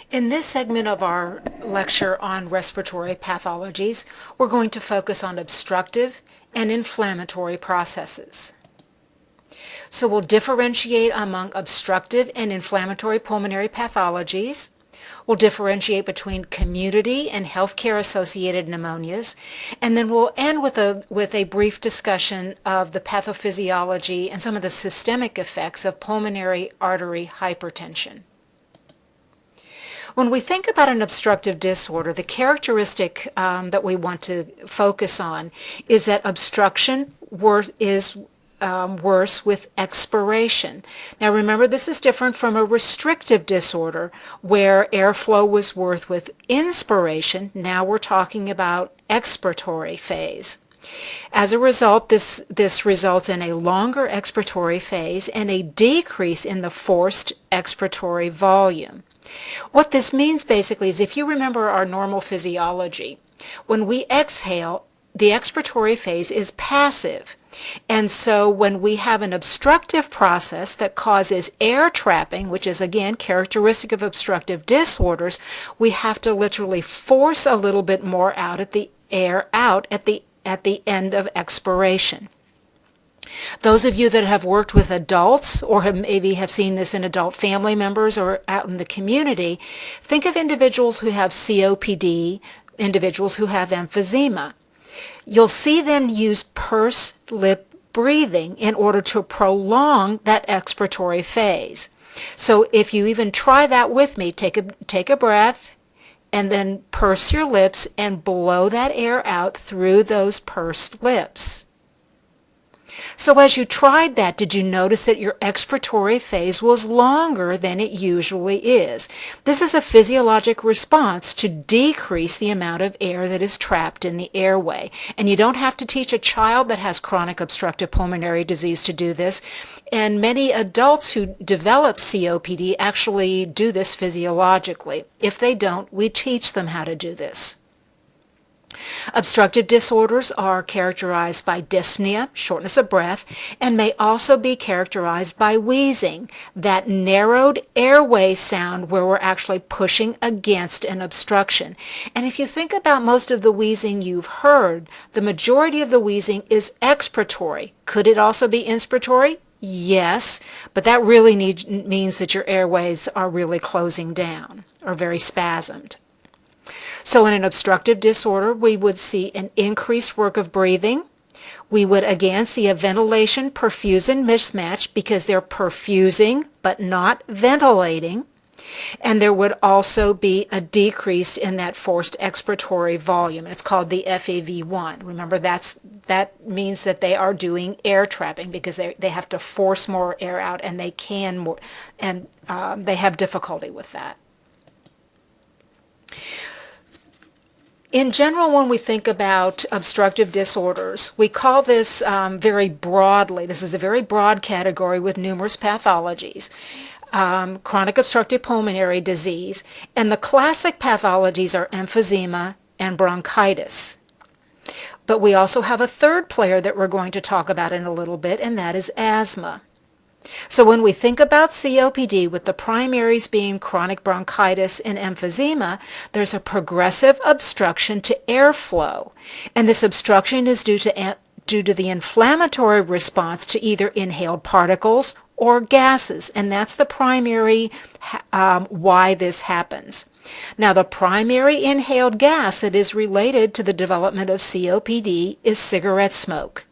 In this segment of our lecture on respiratory pathologies, we're going to focus on obstructive and inflammatory processes. So we'll differentiate among obstructive and inflammatory pulmonary pathologies. We'll differentiate between community and healthcare-associated pneumonias, and then we'll end with a brief discussion of the pathophysiology and some of the systemic effects of pulmonary artery hypertension. When we think about an obstructive disorder, the characteristic that we want to focus on is that obstruction is worse with expiration. Now remember, this is different from a restrictive disorder where airflow was worse with inspiration. Now we're talking about expiratory phase. As a result, this results in a longer expiratory phase and a decrease in the forced expiratory volume. What this means basically is, if you remember our normal physiology, when we exhale, the expiratory phase is passive. And so when we have an obstructive process that causes air trapping, which is again characteristic of obstructive disorders, we have to literally force a little bit more air out at the end of expiration. Those of you that have worked with adults or maybe have seen this in adult family members or out in the community, think of individuals who have COPD, individuals who have emphysema. You'll see them use pursed lip breathing in order to prolong that expiratory phase. So if you even try that with me, take a breath and then purse your lips and blow that air out through those pursed lips. So as you tried that, did you notice that your expiratory phase was longer than it usually is? This is a physiologic response to decrease the amount of air that is trapped in the airway. And you don't have to teach a child that has chronic obstructive pulmonary disease to do this. And many adults who develop COPD actually do this physiologically. If they don't, we teach them how to do this. Obstructive disorders are characterized by dyspnea, shortness of breath, and may also be characterized by wheezing, that narrowed airway sound where we're actually pushing against an obstruction. And if you think about most of the wheezing you've heard, the majority of the wheezing is expiratory. Could it also be inspiratory? Yes, but that really means that your airways are really closing down or very spasmed. So in an obstructive disorder, we would see an increased work of breathing. We would again see a ventilation-perfusion mismatch because they're perfusing but not ventilating. And there would also be a decrease in that forced expiratory volume. It's called the FEV1. Remember, that means that they are doing air trapping because they have to force more air out, and they can more, and they have difficulty with that. In general, when we think about obstructive disorders, we call this very broadly, this is a very broad category with numerous pathologies, chronic obstructive pulmonary disease, and the classic pathologies are emphysema and bronchitis. But we also have a third player that we're going to talk about in a little bit, and that is asthma. So when we think about COPD, with the primaries being chronic bronchitis and emphysema, there's a progressive obstruction to airflow. And this obstruction is due to the inflammatory response to either inhaled particles or gases. And that's the primary why this happens. Now, the primary inhaled gas that is related to the development of COPD is cigarette smoke.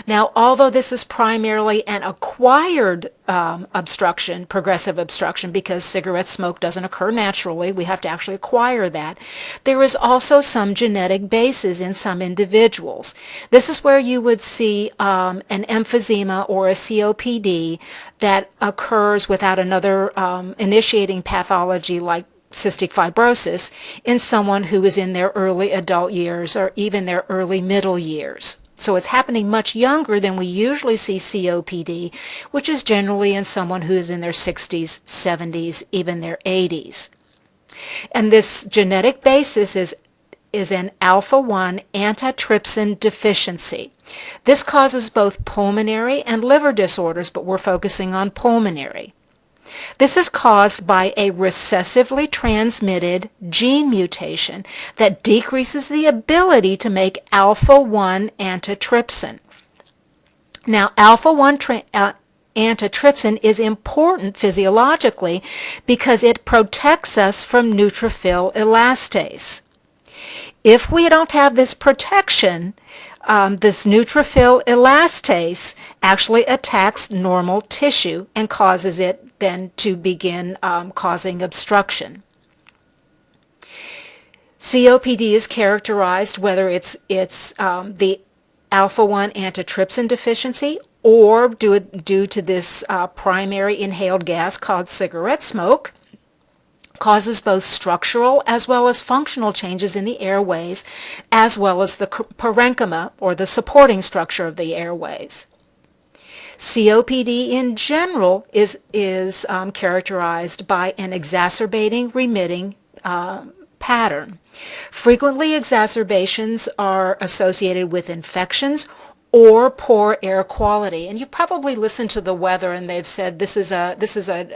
Now, although this is primarily an acquired obstruction, progressive obstruction, because cigarette smoke doesn't occur naturally, we have to actually acquire that, there is also some genetic basis in some individuals. This is where you would see an emphysema or a COPD that occurs without another initiating pathology like cystic fibrosis in someone who is in their early adult years or even their early middle years. So it's happening much younger than we usually see COPD, which is generally in someone who is in their 60s, 70s, even their 80s. And this genetic basis is an alpha-1 antitrypsin deficiency. This causes both pulmonary and liver disorders, but we're focusing on pulmonary. This is caused by a recessively transmitted gene mutation that decreases the ability to make alpha-1 antitrypsin. Now, alpha-1 antitrypsin is important physiologically because it protects us from neutrophil elastase. If we don't have this protection, this neutrophil elastase actually attacks normal tissue and causes it then to begin causing obstruction. COPD is characterized whether it's the alpha-1 antitrypsin deficiency or due to this primary inhaled gas called cigarette smoke, causes both structural as well as functional changes in the airways, as well as the parenchyma, or the supporting structure of the airways. COPD in general is characterized by an exacerbating remitting pattern. Frequently, exacerbations are associated with infections or poor air quality. And you've probably listened to the weather and they've said this is an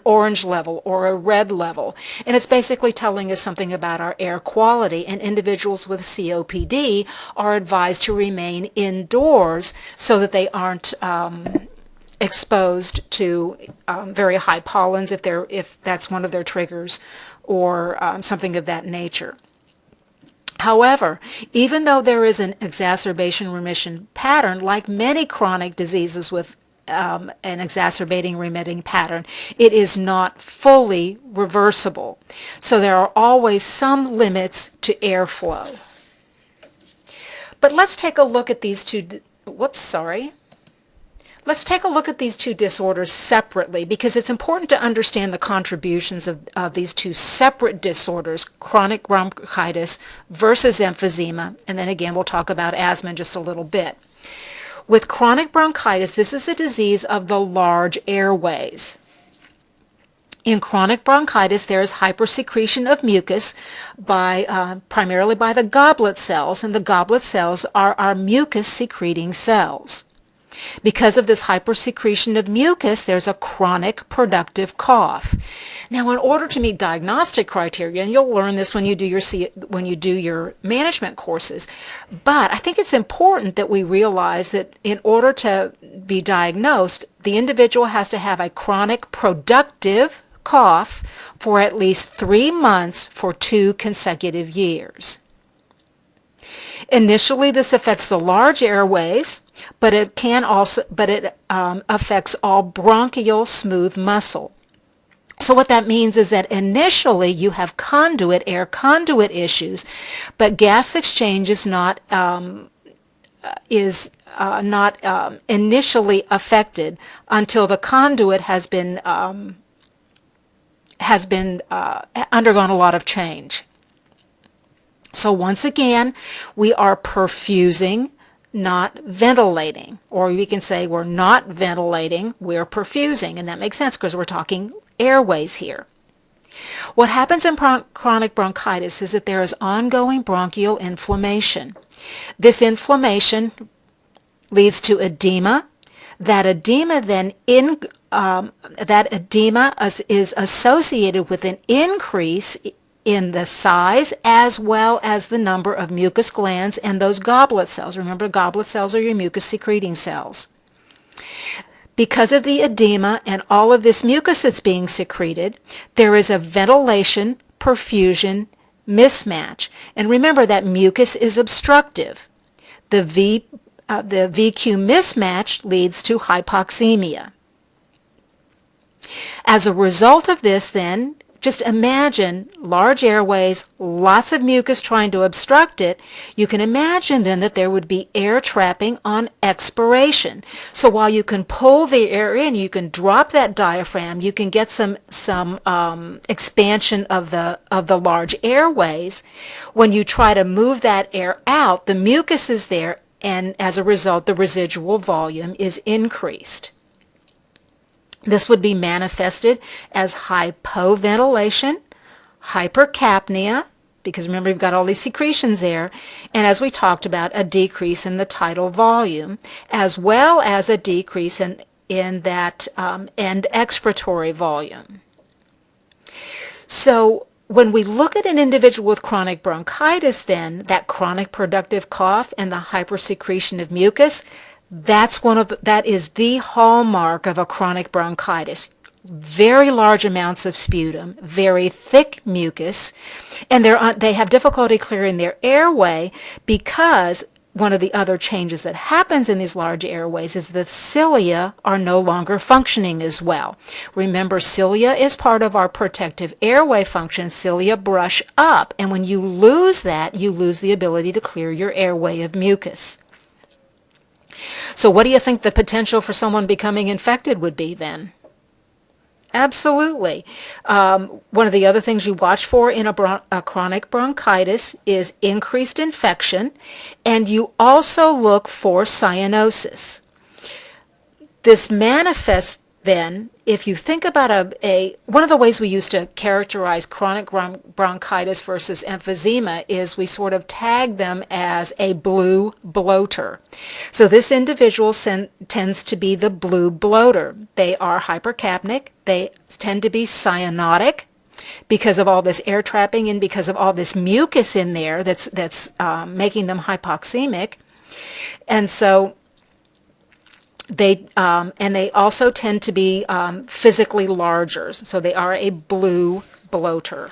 orange level or a red level. And it's basically telling us something about our air quality, and individuals with COPD are advised to remain indoors so that they aren't exposed to very high pollens if that's one of their triggers, or something of that nature. However, even though there is an exacerbation remission pattern, like many chronic diseases with an exacerbating remitting pattern, it is not fully reversible. So there are always some limits to airflow. But let's take a look at these two, Let's take a look at these two disorders separately, because it's important to understand the contributions of these two separate disorders, chronic bronchitis versus emphysema, and then again we'll talk about asthma in just a little bit. With chronic bronchitis, this is a disease of the large airways. In chronic bronchitis, there is hypersecretion of mucus primarily by the goblet cells, and the goblet cells are our mucus-secreting cells. Because of this hypersecretion of mucus, there's a chronic productive cough. Now, in order to meet diagnostic criteria, and you'll learn this when you do your management courses, but I think it's important that we realize that in order to be diagnosed, the individual has to have a chronic productive cough for at least 3 months for 2 consecutive years. Initially, this affects the large airways, but it affects all bronchial smooth muscle. So what that means is that initially you have air conduit issues, but gas exchange is not initially affected until the conduit has undergone a lot of change. So once again, we are perfusing, not ventilating, or we can say we're not ventilating, we're perfusing, and that makes sense because we're talking airways here. What happens in chronic bronchitis is that there is ongoing bronchial inflammation. This inflammation leads to edema. That edema is associated with an increase in the size as well as the number of mucus glands and those goblet cells. Remember, goblet cells are your mucus-secreting cells. Because of the edema and all of this mucus that's being secreted, there is a ventilation perfusion mismatch. And remember that mucus is obstructive. The VQ mismatch leads to hypoxemia. As a result of this, then, just imagine large airways, lots of mucus trying to obstruct it. You can imagine then that there would be air trapping on expiration. So while you can pull the air in, you can drop that diaphragm, you can get some expansion of the large airways. When you try to move that air out, the mucus is there, and as a result, the residual volume is increased. This would be manifested as hypoventilation, hypercapnia, because remember we've got all these secretions there, and as we talked about, a decrease in the tidal volume, as well as a decrease in in that end expiratory volume. So when we look at an individual with chronic bronchitis, then that chronic productive cough and the hypersecretion of mucus, that is the hallmark of a chronic bronchitis. Very large amounts of sputum, very thick mucus, and they have difficulty clearing their airway because one of the other changes that happens in these large airways is the cilia are no longer functioning as well. Remember, cilia is part of our protective airway function. Cilia brush up, and when you lose that, you lose the ability to clear your airway of mucus. So what do you think the potential for someone becoming infected would be then? Absolutely. One of the other things you watch for in a chronic bronchitis is increased infection, and you also look for cyanosis. This manifests then, if you think about one of the ways we used to characterize chronic bronchitis versus emphysema is we sort of tag them as a blue bloater. So this individual tends to be the blue bloater. They are hypercapnic. They tend to be cyanotic because of all this air trapping and because of all this mucus in there that's making them hypoxemic. And so they also tend to be physically larger, so they are a blue bloater.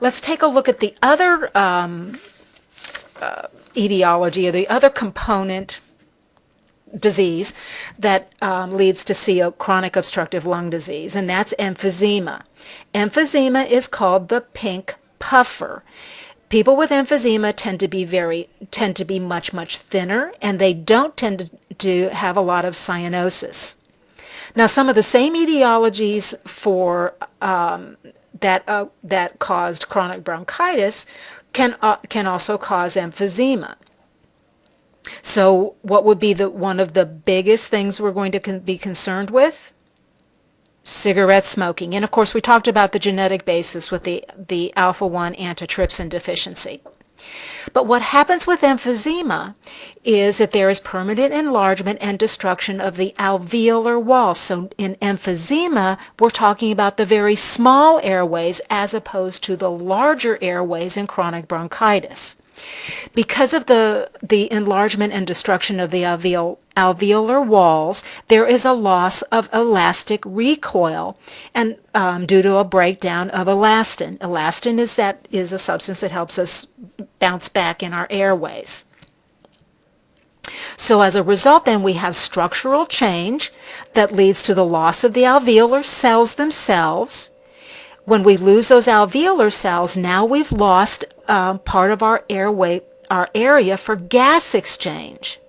Let's take a look at the other etiology, or the other component disease that leads to chronic obstructive lung disease, and that's emphysema. Emphysema is called the pink puffer. People with emphysema tend to be much thinner, and they don't tend to have a lot of cyanosis. Now, some of the same etiologies for that caused chronic bronchitis can also cause emphysema. So, what would be one of the biggest things we're going to be concerned with? Cigarette smoking. And of course, we talked about the genetic basis with the alpha-1 antitrypsin deficiency. But what happens with emphysema is that there is permanent enlargement and destruction of the alveolar wall. So in emphysema, we're talking about the very small airways as opposed to the larger airways in chronic bronchitis. Because of the enlargement and destruction of the alveolar walls, there is a loss of elastic recoil, and due to a breakdown of elastin. Elastin is a substance that helps us bounce back in our airways. So as a result, then, we have structural change that leads to the loss of the alveolar cells themselves. When we lose those alveolar cells, now we've lost part of our area for gas exchange.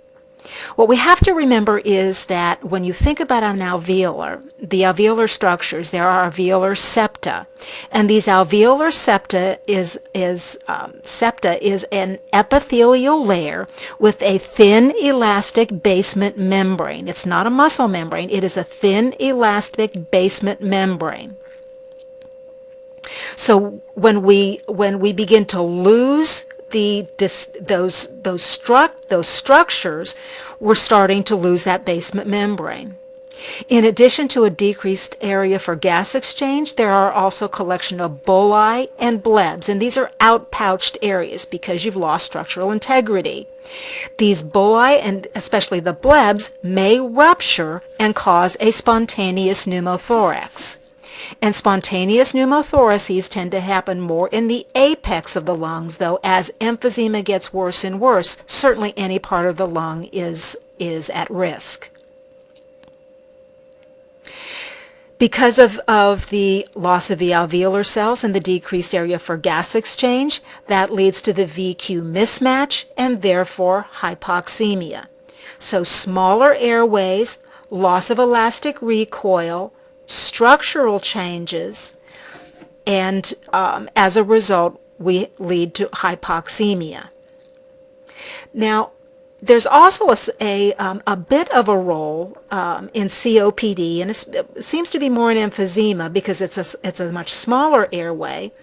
What we have to remember is that when you think about the alveolar structures, there are alveolar septa, and these alveolar septa is an epithelial layer with a thin elastic basement membrane. It's not a muscle membrane, it is a thin elastic basement membrane. So when we begin to lose those structures, we're starting to lose that basement membrane. In addition to a decreased area for gas exchange, there are also a collection of bulli and blebs, and these are outpouched areas because you've lost structural integrity. These bulli, and especially the blebs, may rupture and cause a spontaneous pneumothorax. And spontaneous pneumothoraces tend to happen more in the apex of the lungs, though as emphysema gets worse and worse, certainly any part of the lung is at risk. Because of the loss of the alveolar cells and the decreased area for gas exchange, that leads to the VQ mismatch and therefore hypoxemia. So smaller airways, loss of elastic recoil, structural changes, and as a result, we lead to hypoxemia. Now, there's also a bit of a role in COPD, and it seems to be more in emphysema because it's a much smaller airway,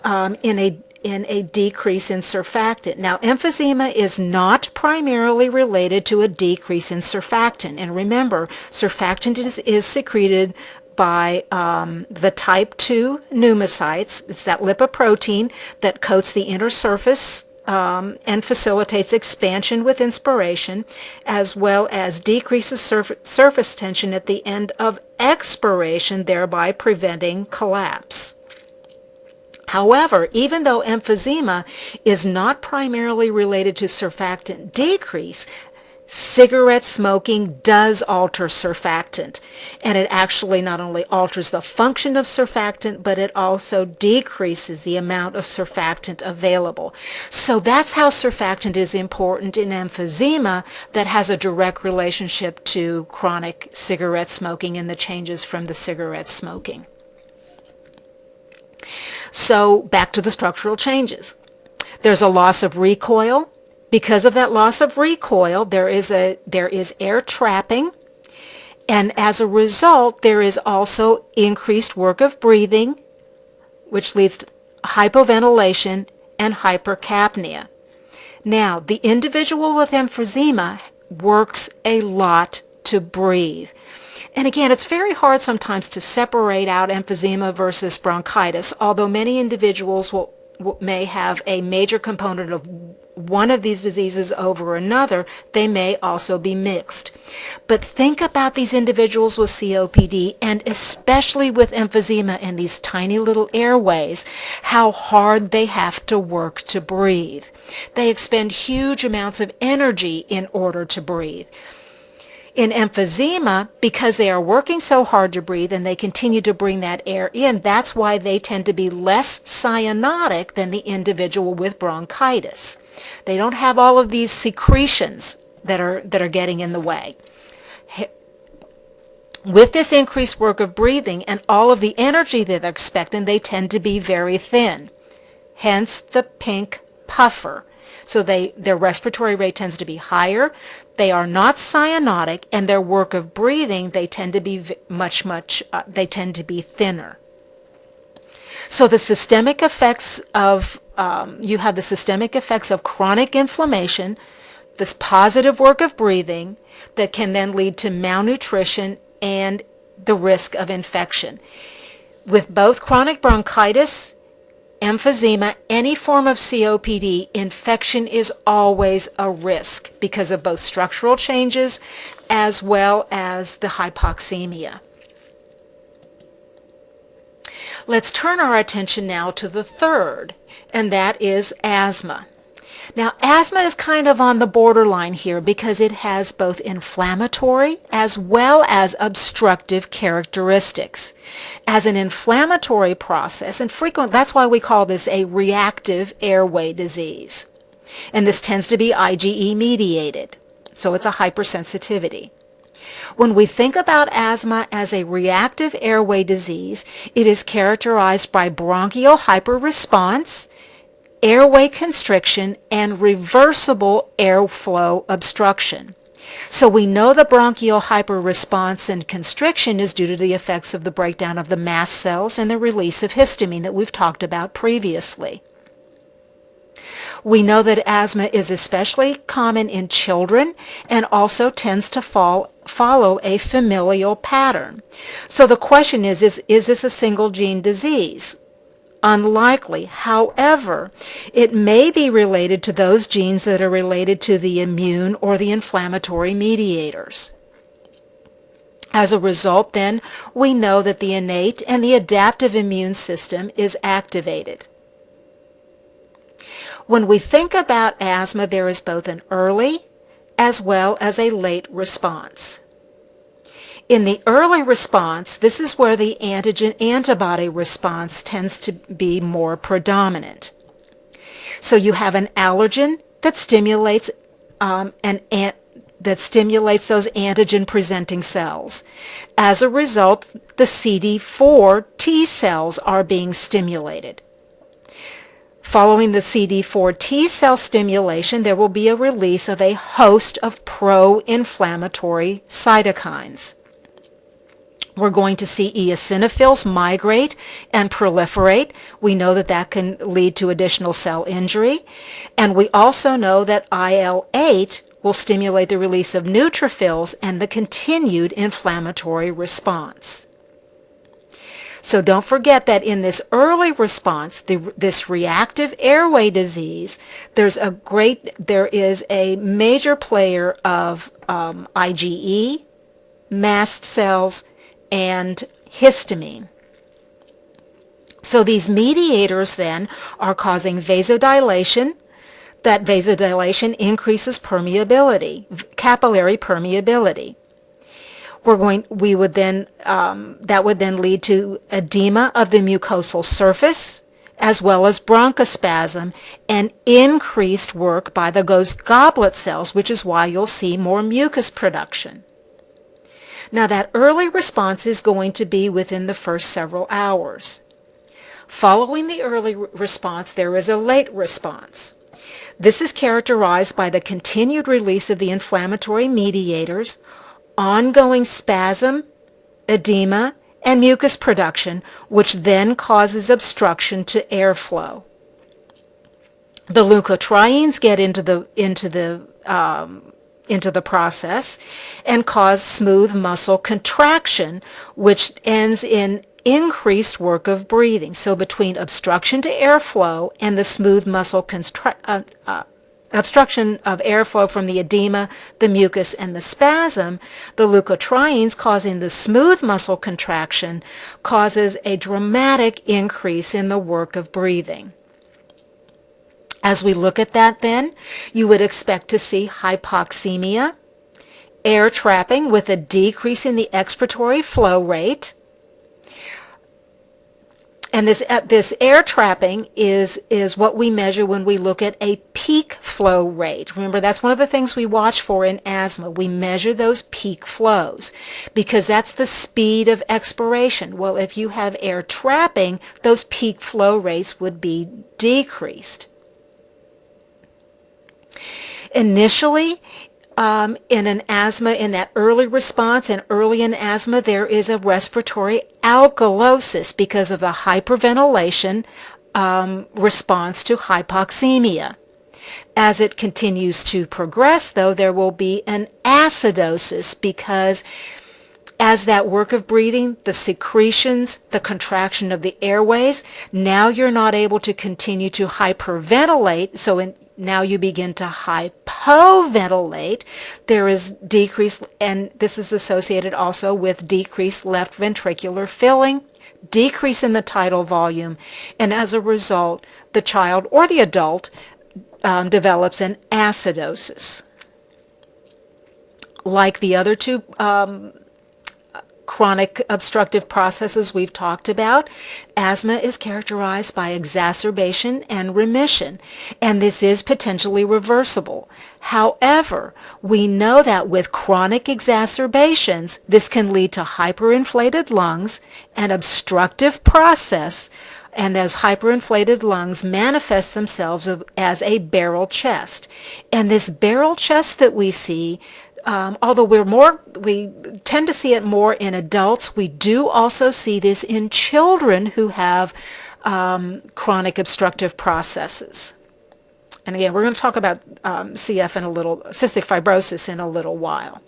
in in a decrease in surfactant. Now, emphysema is not primarily related to a decrease in surfactant. And remember, surfactant is secreted by the type 2 pneumocytes. It's that lipoprotein that coats the inner surface and facilitates expansion with inspiration, as well as decreases surface tension at the end of expiration, thereby preventing collapse. However, even though emphysema is not primarily related to surfactant decrease, cigarette smoking does alter surfactant, and it actually not only alters the function of surfactant, but it also decreases the amount of surfactant available. So that's how surfactant is important in emphysema that has a direct relationship to chronic cigarette smoking and the changes from the cigarette smoking. So back to the structural changes. There's a loss of recoil. Because of that loss of recoil, there is air trapping, and as a result, there is also increased work of breathing, which leads to hypoventilation and hypercapnia. Now, the individual with emphysema works a lot to breathe. And again, it's very hard sometimes to separate out emphysema versus bronchitis, although many individuals may have a major component of one of these diseases over another. They may also be mixed. But think about these individuals with COPD, and especially with emphysema and these tiny little airways, how hard they have to work to breathe. They expend huge amounts of energy in order to breathe. In emphysema, because they are working so hard to breathe and they continue to bring that air in, that's why they tend to be less cyanotic than the individual with bronchitis. They don't have all of these secretions that are getting in the way. With this increased work of breathing and all of the energy that they're expecting, they tend to be very thin. Hence the pink puffer. So their respiratory rate tends to be higher. They are not cyanotic, and their work of breathing, they tend to be they tend to be thinner. So the systemic effects of you have the systemic effects of chronic inflammation, this positive work of breathing that can then lead to malnutrition and the risk of infection. With both chronic bronchitis, emphysema, any form of COPD, infection is always a risk because of both structural changes as well as the hypoxemia. Let's turn our attention now to the third, and that is asthma. Now, asthma is kind of on the borderline here because it has both inflammatory as well as obstructive characteristics. As an inflammatory process, and that's why we call this a reactive airway disease. And this tends to be IgE mediated, so it's a hypersensitivity. When we think about asthma as a reactive airway disease, it is characterized by bronchial hyperresponse, airway constriction, and reversible airflow obstruction. So we know the bronchial hyperresponse and constriction is due to the effects of the breakdown of the mast cells and the release of histamine that we've talked about previously. We know that asthma is especially common in children and also tends to follow a familial pattern. So the question is this a single gene disease? Unlikely. However, it may be related to those genes that are related to the immune or the inflammatory mediators. As a result, then, we know that the innate and the adaptive immune system is activated. When we think about asthma, there is both an early as well as a late response. In the early response, this is where the antigen-antibody response tends to be more predominant. So you have an allergen that stimulates those antigen-presenting cells. As a result, the CD4 T cells are being stimulated. Following the CD4 T cell stimulation, there will be a release of a host of pro-inflammatory cytokines. We're going to see eosinophils migrate and proliferate. We know that that can lead to additional cell injury. And we also know that IL-8 will stimulate the release of neutrophils and the continued inflammatory response. So don't forget that in this early response, this reactive airway disease, there is a major player of IgE, mast cells, and histamine. So these mediators then are causing vasodilation. That vasodilation increases permeability, capillary permeability. That would then lead to edema of the mucosal surface, as well as bronchospasm and increased work by the ghost goblet cells, which is why you'll see more mucus production. Now that early response is going to be within the first several hours. Following the early response, there is a late response. This is characterized by the continued release of the inflammatory mediators, ongoing spasm, edema, and mucus production, which then causes obstruction to airflow. The leukotrienes get into the process and cause smooth muscle contraction, which ends in increased work of breathing. So between obstruction to airflow and the smooth muscle obstruction of airflow from the edema, the mucus, and the spasm, the leukotrienes causing the smooth muscle contraction causes a dramatic increase in the work of breathing. As we look at that then, you would expect to see hypoxemia, air trapping with a decrease in the expiratory flow rate. And this air trapping is what we measure when we look at a peak flow rate. Remember, that's one of the things we watch for in asthma. We measure those peak flows because that's the speed of expiration. Well, if you have air trapping, those peak flow rates would be decreased. Initially, in an asthma, in that early response and early in asthma, there is a respiratory alkalosis because of the hyperventilation response to hypoxemia. As it continues to progress, though, there will be an acidosis because as that work of breathing, the secretions, the contraction of the airways, now you're not able to continue to hyperventilate, so now you begin to hypoventilate. There is decreased, and this is associated also with decreased left ventricular filling, decrease in the tidal volume, and as a result, the child or the adult develops an acidosis. Like the other two chronic obstructive processes we've talked about, asthma is characterized by exacerbation and remission, and this is potentially reversible. However, we know that with chronic exacerbations, this can lead to hyperinflated lungs, an obstructive process, and those hyperinflated lungs manifest themselves as a barrel chest. And this barrel chest that we see, although we tend to see it more in adults, we do also see this in children who have chronic obstructive processes. And again, we're going to talk about cystic fibrosis in a little while.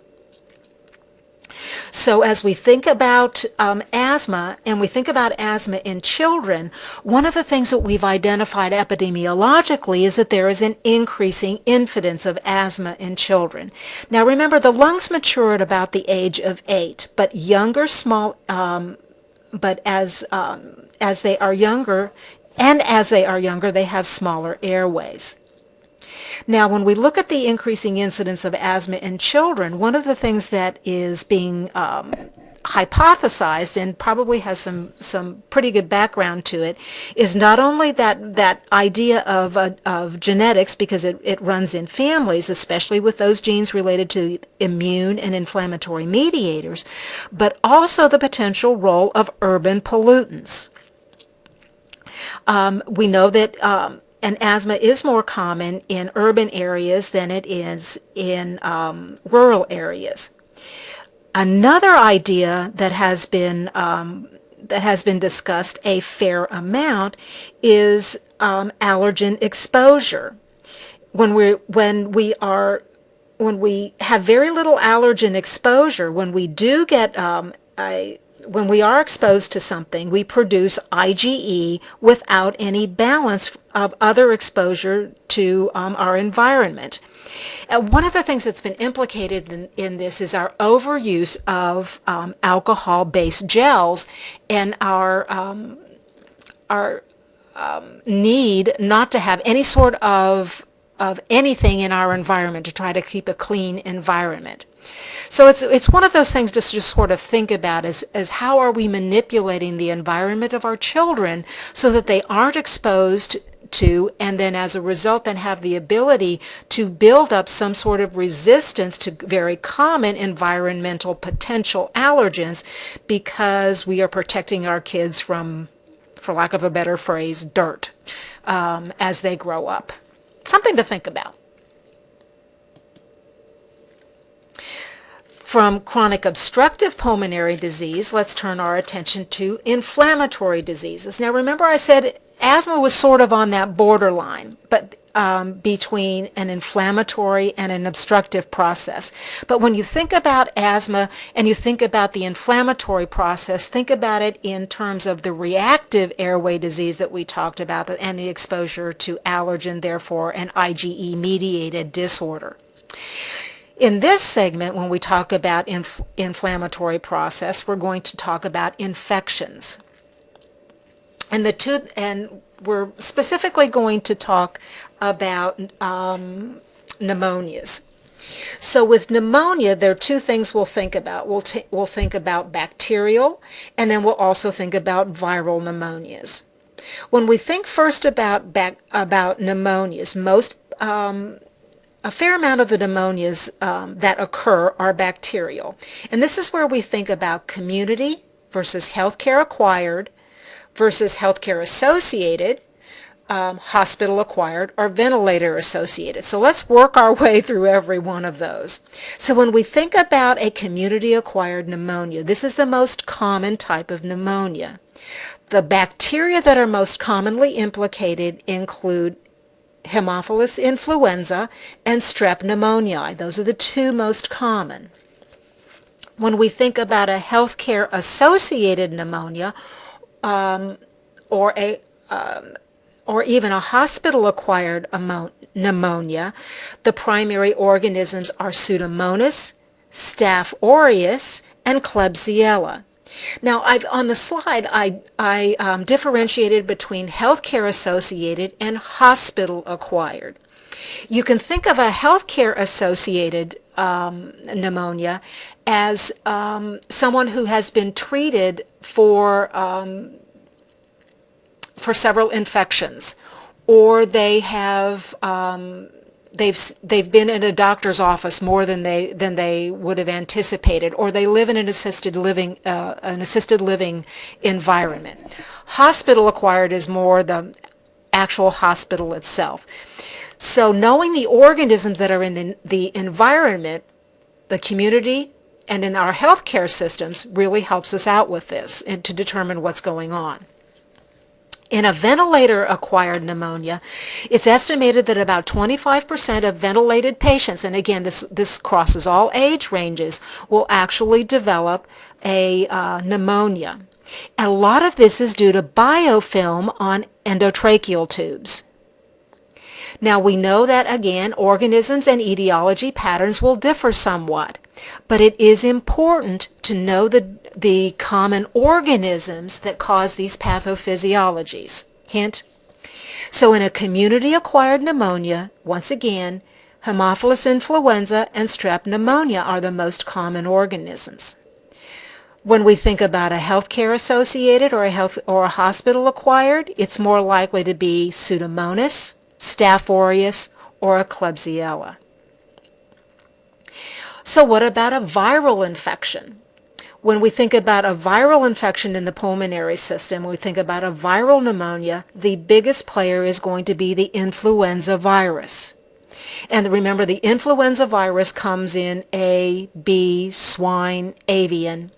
So as we think about asthma, and we think about asthma in children, one of the things that we've identified epidemiologically is that there is an increasing incidence of asthma in children. Now remember, the lungs mature at about the age of 8, but as they are younger, they have smaller airways. Now, when we look at the increasing incidence of asthma in children, one of the things that is being hypothesized and probably has some pretty good background to it is not only that idea of genetics, because it runs in families, especially with those genes related to immune and inflammatory mediators, but also the potential role of urban pollutants. We know that and asthma is more common in urban areas than it is in rural areas. Another idea that has been discussed a fair amount is allergen exposure. When we have very little allergen exposure, when we do get when we are exposed to something, we produce IgE without any balance of other exposure to our environment. One of the things that's been implicated in this is our overuse of alcohol-based gels and our need not to have any sort of anything in our environment to try to keep a clean environment. So it's one of those things to just sort of think about as how are we manipulating the environment of our children so that they aren't exposed to, and then as a result then have the ability to build up some sort of resistance to very common environmental potential allergens, because we are protecting our kids from, for lack of a better phrase, dirt as they grow up. Something to think about. From chronic obstructive pulmonary disease, let's turn our attention to inflammatory diseases. Now remember I said asthma was sort of on that borderline, but between an inflammatory and an obstructive process. But when you think about asthma and you think about the inflammatory process, think about it in terms of the reactive airway disease that we talked about and the exposure to allergen, therefore an IgE-mediated disorder. In this segment, when we talk about inflammatory process, we're going to talk about infections. And we're specifically going to talk about pneumonias. So with pneumonia, there are two things we'll think about. We'll think about bacterial, and then we'll also think about viral pneumonias. When we think first about pneumonias, a fair amount of the pneumonias that occur are bacterial. And this is where we think about community versus healthcare acquired versus healthcare associated, hospital acquired, or ventilator associated. So let's work our way through every one of those. So when we think about a community acquired pneumonia, this is the most common type of pneumonia. The bacteria that are most commonly implicated include Haemophilus influenza and Strep pneumoniae. Those are the two most common. When we think about a healthcare associated pneumonia or even a hospital acquired pneumonia, the primary organisms are Pseudomonas, Staph aureus, and Klebsiella. Now, on the slide, I differentiated between healthcare associated and hospital acquired. You can think of a healthcare associated pneumonia as someone who has been treated for several infections, or they have they've been in a doctor's office more than they would have anticipated, or they live in an assisted living environment. Hospital acquired is more the actual hospital itself. So knowing the organisms that are in the environment, the community, and in our healthcare systems really helps us out with this and to determine what's going on. In a ventilator-acquired pneumonia, it's estimated that about 25% of ventilated patients, and again, this crosses all age ranges, will actually develop a pneumonia. And a lot of this is due to biofilm on endotracheal tubes. Now, we know that, again, organisms and etiology patterns will differ somewhat, but it is important to know the common organisms that cause these pathophysiologies. Hint. So in a community-acquired pneumonia, once again, Haemophilus influenza and Strep pneumonia are the most common organisms. When we think about a healthcare-associated or a hospital-acquired, it's more likely to be Pseudomonas, Staph aureus, or a Klebsiella. So what about a viral infection? When we think about a viral infection in the pulmonary system, when we think about a viral pneumonia, the biggest player is going to be the influenza virus. And remember, the influenza virus comes in A, B, swine, avian,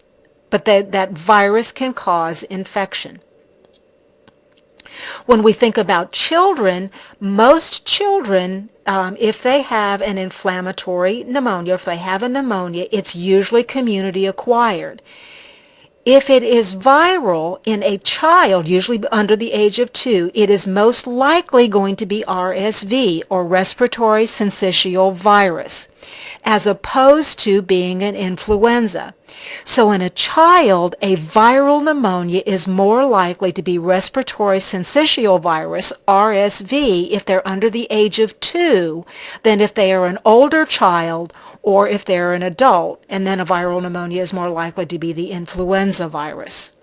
but that virus can cause infection. When we think about children, most children, if they have an inflammatory pneumonia, if they have a pneumonia, it's usually community acquired. If it is viral in a child, usually under the age of 2, it is most likely going to be RSV, or respiratory syncytial virus, as opposed to being an influenza. So in a child, a viral pneumonia is more likely to be respiratory syncytial virus, RSV, if they're under the age of 2 than if they are an older child or if they're an adult, and then a viral pneumonia is more likely to be the influenza virus.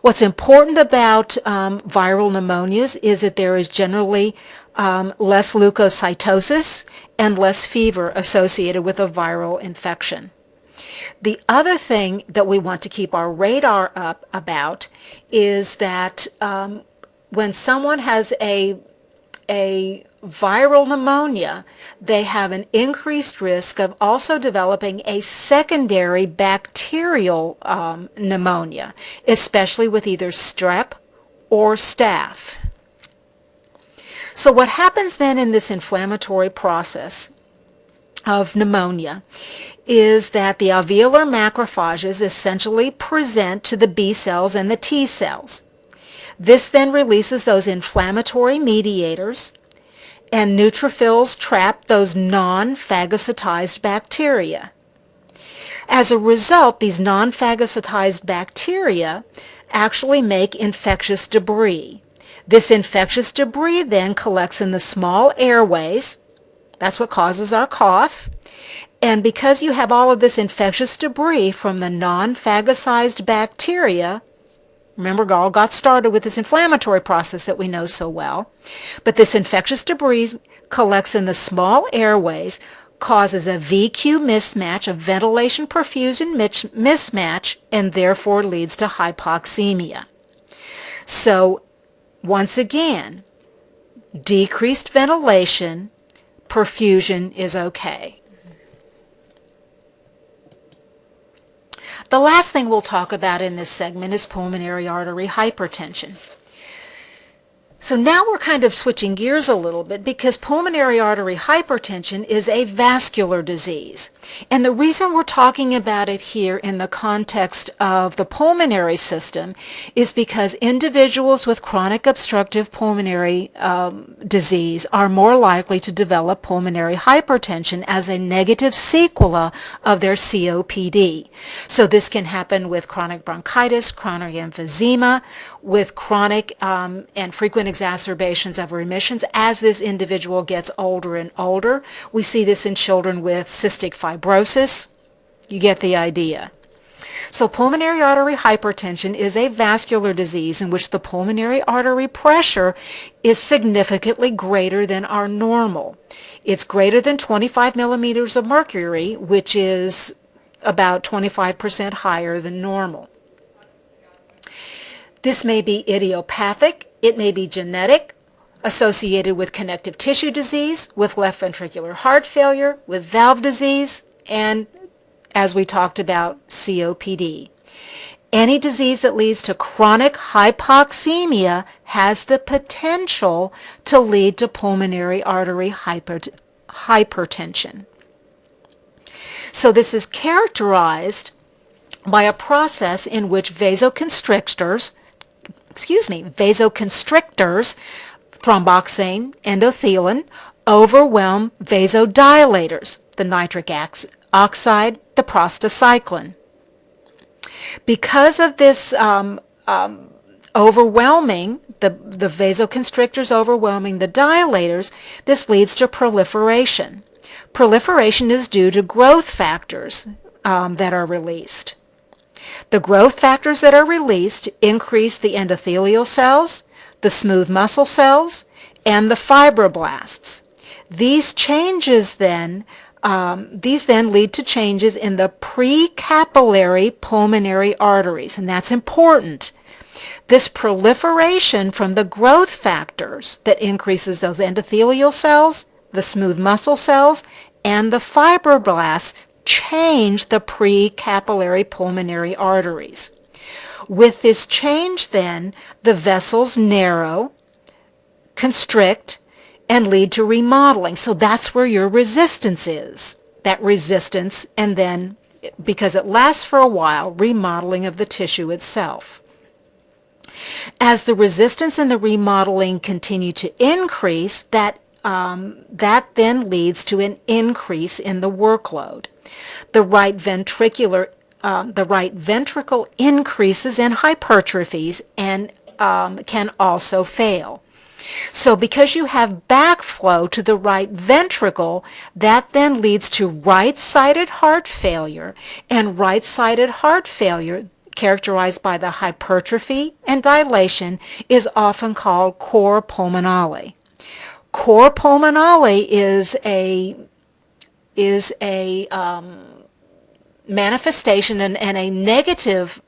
What's important about viral pneumonias is that there is generally less leukocytosis and less fever associated with a viral infection. The other thing that we want to keep our radar up about is that when someone has a viral pneumonia, they have an increased risk of also developing a secondary bacterial pneumonia, especially with either strep or staph. So what happens then in this inflammatory process of pneumonia is that the alveolar macrophages essentially present to the B cells and the T cells. This then releases those inflammatory mediators, and neutrophils trap those non-phagocytized bacteria. As a result, these non-phagocytized bacteria actually make infectious debris. This infectious debris then collects in the small airways. That's what causes our cough. And because you have all of this infectious debris from the non-phagocytized bacteria, remember, it all got started with this inflammatory process that we know so well. But this infectious debris collects in the small airways, causes a VQ mismatch, a ventilation-perfusion mismatch, and therefore leads to hypoxemia. So, once again, decreased ventilation, perfusion is okay. The last thing we'll talk about in this segment is pulmonary artery hypertension. So now we're kind of switching gears a little bit because pulmonary artery hypertension is a vascular disease. And the reason we're talking about it here in the context of the pulmonary system is because individuals with chronic obstructive pulmonary disease are more likely to develop pulmonary hypertension as a negative sequela of their COPD. So this can happen with chronic bronchitis, chronic emphysema, with chronic and frequent exacerbations of remissions as this individual gets older and older. We see this in children with cystic fibrosis. You get the idea. So pulmonary artery hypertension is a vascular disease in which the pulmonary artery pressure is significantly greater than our normal. It's greater than 25 millimeters of mercury, which is about 25% higher than normal. This may be idiopathic, it may be genetic, associated with connective tissue disease, with left ventricular heart failure, with valve disease, and as we talked about, COPD. Any disease that leads to chronic hypoxemia has the potential to lead to pulmonary artery hypertension. So this is characterized by a process in which vasoconstrictors, thromboxane, endothelin, overwhelm vasodilators, the nitric oxide, the prostacyclin. Because of this overwhelming, the vasoconstrictors overwhelming the dilators, this leads to proliferation. Proliferation is due to growth factors that are released. The growth factors that are released increase the endothelial cells, the smooth muscle cells, and the fibroblasts. These changes then lead to changes in the precapillary pulmonary arteries, and that's important. This proliferation from the growth factors that increases those endothelial cells, the smooth muscle cells, and the fibroblasts change the pre-capillary pulmonary arteries. With this change then, the vessels narrow, constrict, and lead to remodeling. So that's where your resistance is. That resistance, and then, because it lasts for a while, remodeling of the tissue itself. As the resistance and the remodeling continue to increase, that then leads to an increase in the workload. The right ventricle increases and hypertrophies and can also fail. So because you have backflow to the right ventricle, that then leads to right-sided heart failure, and right-sided heart failure, characterized by the hypertrophy and dilation, is often called cor pulmonale. Cor pulmonale is a manifestation and a negative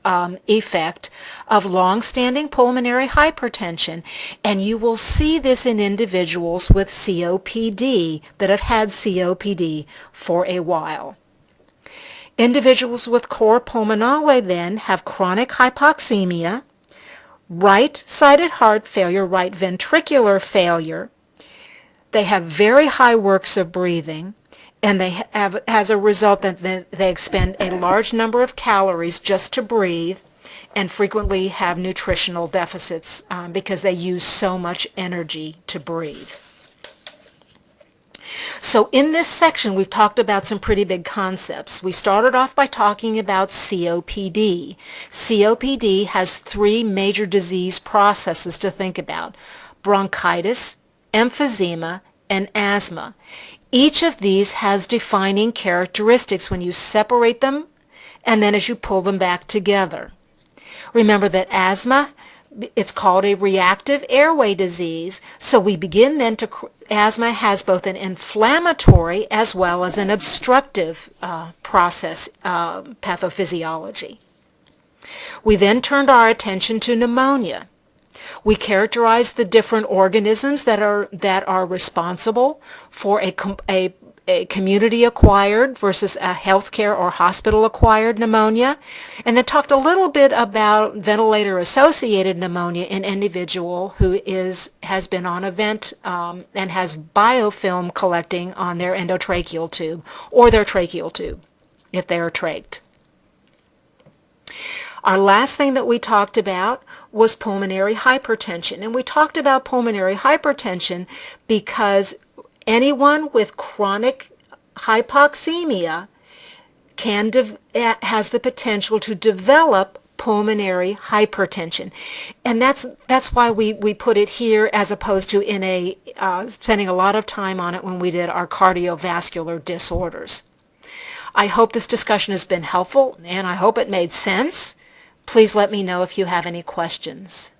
effect of long-standing pulmonary hypertension, and you will see this in individuals with COPD that have had COPD for a while. Individuals with cor pulmonale then have chronic hypoxemia, right-sided heart failure, right ventricular failure. They have very high works of breathing, and they have, as a result, that they expend a large number of calories just to breathe, and frequently have nutritional deficits because they use so much energy to breathe. So in this section, we've talked about some pretty big concepts. We started off by talking about COPD. COPD has three major disease processes to think about: bronchitis, emphysema, and asthma. Each of these has defining characteristics when you separate them and then as you pull them back together. Remember that asthma, it's called a reactive airway disease, so we begin then to, asthma has both an inflammatory as well as an obstructive process pathophysiology. We then turned our attention to pneumonia. We characterized the different organisms that are responsible for a community-acquired versus a healthcare or hospital-acquired pneumonia, and then talked a little bit about ventilator-associated pneumonia in an individual who has been on a vent and has biofilm collecting on their endotracheal tube or their tracheal tube if they are trached. Our last thing that we talked about was pulmonary hypertension, and we talked about pulmonary hypertension because anyone with chronic hypoxemia has the potential to develop pulmonary hypertension, and that's why we put it here as opposed to in spending a lot of time on it when we did our cardiovascular disorders. I hope this discussion has been helpful, and I hope it made sense. Please let me know if you have any questions.